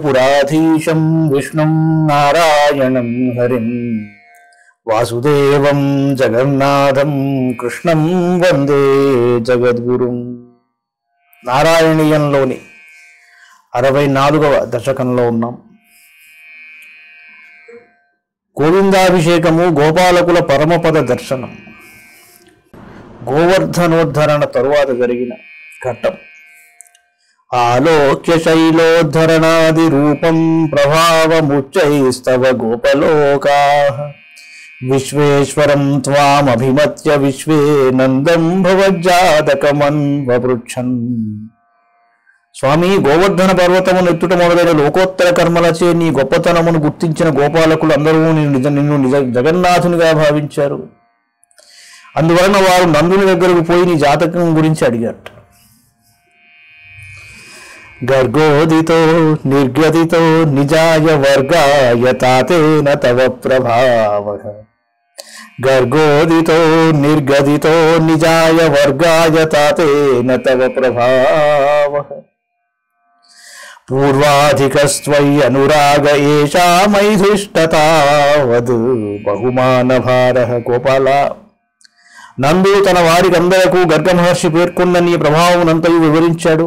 పురాధీశం విష్ణుం నారాయణం హరిం వాసుదేవం జగన్నాథం కృష్ణం వందే జగద్గురుం. నారాయణీయంలోని 64వ దశకంలో ఉన్నాం. గోవిందాభిషేకము, గోపాలకుల పరమపద దర్శనం, గోవర్ధనోద్ధరణ తరువాత జరిగిన ఘట్టం. ఆలోక్య శైలోద్ధరణాది రూపం ప్రభావముచ్చైస్తవ గోపలోకాః విశ్వేశ్వరం త్వామభిమత్య విశ్వే నందం భవజ్జాతకమన్వపృచ్ఛన్. స్వామి, గోవర్ధన పర్వతమును ఎత్తుట మొదలైన లోకోత్తర కర్మలచే నీ గొప్పతనమును గుర్తించిన గోపాలకులు అందరూ నిన్ను జగన్నాథునిగా భావించారు. అందువలన వారు నందుని దగ్గరకు పోయి నీ జాతకం గురించి అడిగారు. గర్గోదితో నిర్గదితో నిజాయ వర్గాయ తాతేన తవ ప్రభావః. గర్గోదితో నిర్గదితో నిజాయ వర్గాయ తాతేన తవ ప్రభావః. పూర్వాధికస్త్వయి అనురాగ ఏషా మైధిష్టతావద్ బహుమానభారః. గోపాల, నందుడు తన వారికందరకు గర్గ మహర్షి పేర్కొన్న నీ ప్రభావమునంతయు వివరించాడు.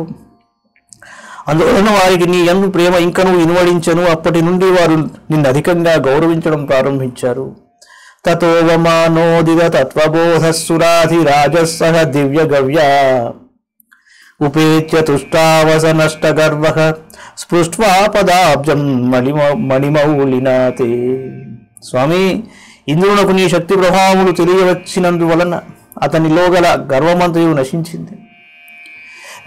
అందువలన వారికి నీ యందు ప్రేమ ఇంకనూ ఇనువడించెను. అప్పటి నుండి వారు నిన్ను అధికంగా గౌరవించడం ప్రారంభించారు. తతోవమానోదిత తత్వబోధస్సురాధిరాజస్సహ దివ్య గవ్య ఉపేత్య తుష్టావసనష్టగర్వః స్పృష్ట్వా పదాబ్జం మణిమౌళినాతే. స్వామి, ఇంద్రునకు నీ శక్తి ప్రభావములు తెలియవచ్చినందువలన అతనిలో గల గర్వమంతయు నశించింది.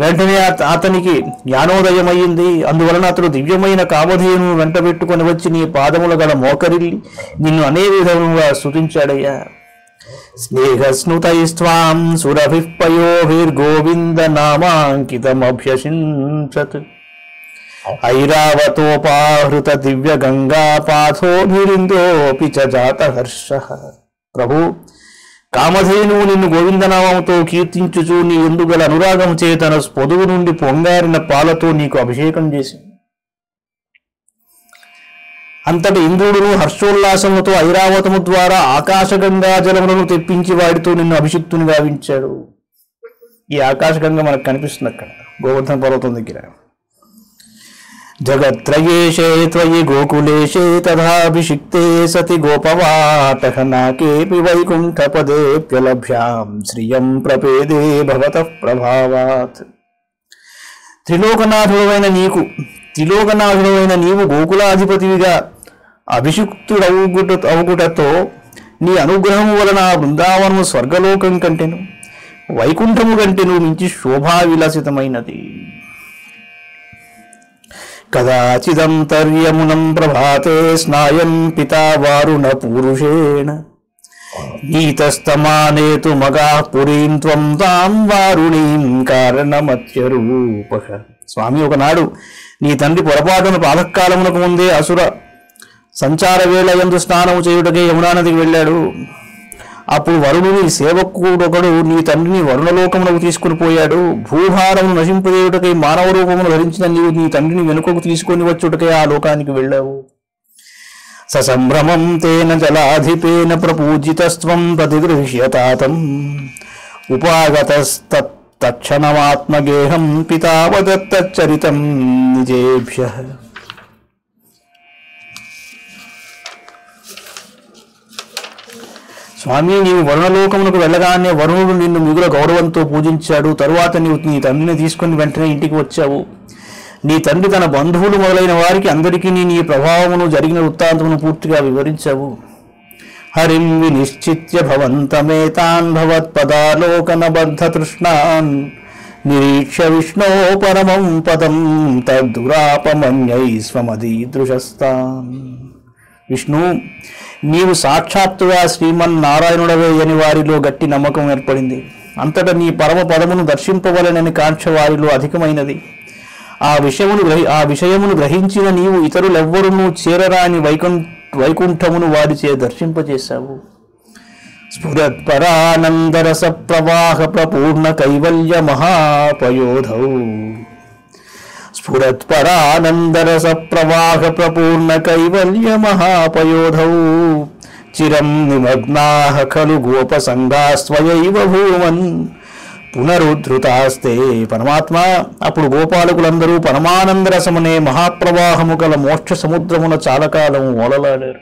వెంటనే అతనికి జ్ఞానోదయమయ్యింది. అందువలన అతడు దివ్యమైన కామధేయును వెంట పెట్టుకొని వచ్చి నీ పాదముల గల మోకరిల్లి నిన్ను అనేక విధముగా స్తుతించాడయ్యా. స్నేహస్నుతైస్త్వాం సురభిః పయోభిర్గోవింద నామాంకితమభ్యషించత్ ఐరావతోపాహృత దివ్య గంగా పాథోభిరిందోపి చ జాత హర్షః. ప్రభు, కామధేనువు నిన్ను గోవిందనామముతో కీర్తించుచు నీ ఎందుగల అనురాగం చేతన పొదుగు నుండి పొంగారిన పాలతో నీకు అభిషేకం చేసింది. అంతటి ఇంద్రుడును హర్షోల్లాసముతో ఐరావతము ద్వారా ఆకాశగంగా జలములను తెప్పించి వాడితో నిన్ను అభిషిక్తుని గావించాడు. ఈ ఆకాశగంగా మనకు కనిపిస్తుంది అక్కడ గోవర్ధన పర్వతం దగ్గర. జగత్రయేషే త్వయి గోకులేశే తథాభిషిక్తే సతి గోపవాటః నాకేపి వైకుంఠపదేప్యలభ్యాం శ్రియం ప్రపేదే భవతః ప్రభావాత్. త్రిలోకనాథుడైన నీవు గోకులాధిపతివిగా అభిషిక్తుడవుగుటతో నీ అనుగ్రహము వలన ఆ బృందావనము స్వర్గలోకం కంటెను వైకుంఠము కంటెను మించి శోభా విలసితమైనది. కదాచిదంతర్యమునం ప్రభాతే స్నాయం పితా వారుణ పూరుషేణ నీతస్తమానేతు మగాః పురీం త్వం తాం వారుణీం కారణమత్యరూపః. స్వామి, ఒకనాడు నీ తండ్రి పొరపాటున ప్రాతకాలమునకు ముందే అసుర సంచార వేళ యందు స్నానము చేయుటకే యమునా నదికి వెళ్ళాడు. అప్పుడు వరుణుని సేవకుడొకడు నీ తండ్రిని వరుణలోకమునకు తీసుకుని పోయాడు. భూభారమును నశింపజేయుటకై మానవ రూపమును ధరించిన నీవు నీ తండ్రిని వెనుకకు తీసుకొని వచ్చుటకై ఆ లోకానికి వెళ్ళావు. ససంభ్రమం తేన జలాధిపేన ప్రపూజితస్త్వం ప్రతిగృహ్యతాతం ఉపాగతస్తక్షణమాత్మగేహం పితావదత్తచ్చరితం నిజేభ్యః. స్వామి, నీవు వరుణలోకమునకు వెళ్ళగానే వరుణుడు నిన్ను మిగుల గౌరవంతో పూజించాడు. తరువాత నీవు నీ తండ్రిని తీసుకుని వెంటనే ఇంటికి వచ్చావు. నీ తండ్రి తన బంధువులు మొదలైన వారికి అందరికీ నీ ప్రభావమును జరిగిన వృత్తాంతమును పూర్తిగా వివరించావు. హరిం వినిశ్చిత్య భవంతమేతాన్ భవత్పదాలోకనబద్ధ తృష్ణాన్ నిరీక్ష్య విష్ణో పరమం పదం తద్దురాపమన్యై స్వమదీదృశస్తాన్. విష్ణు, నీవు సాక్షాత్తుగా శ్రీమన్నారాయణుడవే అని వారిలో గట్టి నమ్మకం ఏర్పడింది. అంతటా నీ పరమ పదమును దర్శింపవలనని కాంక్ష వారిలో అధికమైనది. ఆ విషయమును గ్రహించిన నీవు ఇతరులెవ్వరూ చేరరాని వైకుంఠమును వారిచే దర్శింపజేశావు. స్ఫురత్పరానందరస ప్రవాహ ప్రపూర్ణ కైవల్య మహాపయోధౌ చిరం నిమగ్నాః ఖలు గోపసంగాస్త్వయైవ భూమన్ పునరుద్ధృతాస్తే. పరమాత్మ, అప్పుడు గోపాలకులందరూ పరమానంద రసమనే మహాప్రవాహము గల మోక్ష సముద్రమున చాలా కాలం ఓలలాడారు.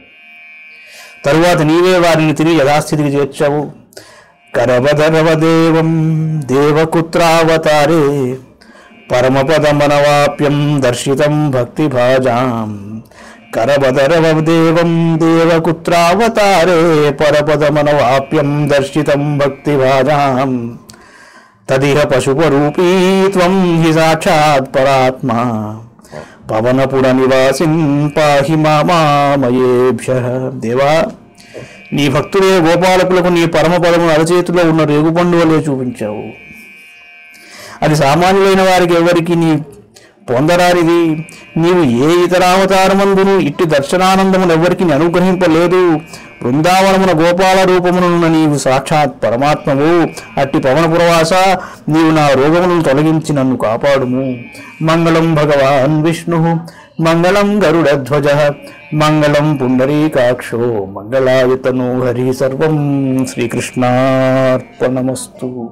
తరువాత నీవే వారిని తిరిగి యథాస్థితికి చేర్చావు. కరవదరవదేవం దేవకుత్రావతారే పరమపదమనవాప్యం దర్శితం భక్తిభాజాం. కరవదరవదేవం దేవకుత్రావతారే పరపదమనవాప్యం దర్శితం భక్తిభాజాం. తదిహ పశుపరూపీ త్వం హి సాక్షాత్ పరాత్మా పవనపుర నివాసిన్ పాహి మామయేభ్యః. దేవా, నీ భక్తులే గోపాలకులకు నీ పరమపదము అరచేతిలో ఉన్న రేగుపండు వలె చూపించావు. అది సామాన్యులైన వారికి ఎవరికి నీ పొందరానిది. నీవు ఏ ఇతర అవతారమందును ఇట్టి దర్శనానందమును ఎవరికి అనుగ్రహింపలేదు. బృందావనమున గోపాల రూపమునున్న నీవు సాక్షాత్ పరమాత్మవు. అట్టి పవనపురవాస, నీవు నా రోగములను తొలగించి నన్ను కాపాడుము. మంగళం భగవాన్ విష్ణు, మంగళం గరుడధ్వజ, మంగళం పుండరీకాక్షో, మంగళాయతనో హరి. సర్వం శ్రీకృష్ణార్పణమస్తు.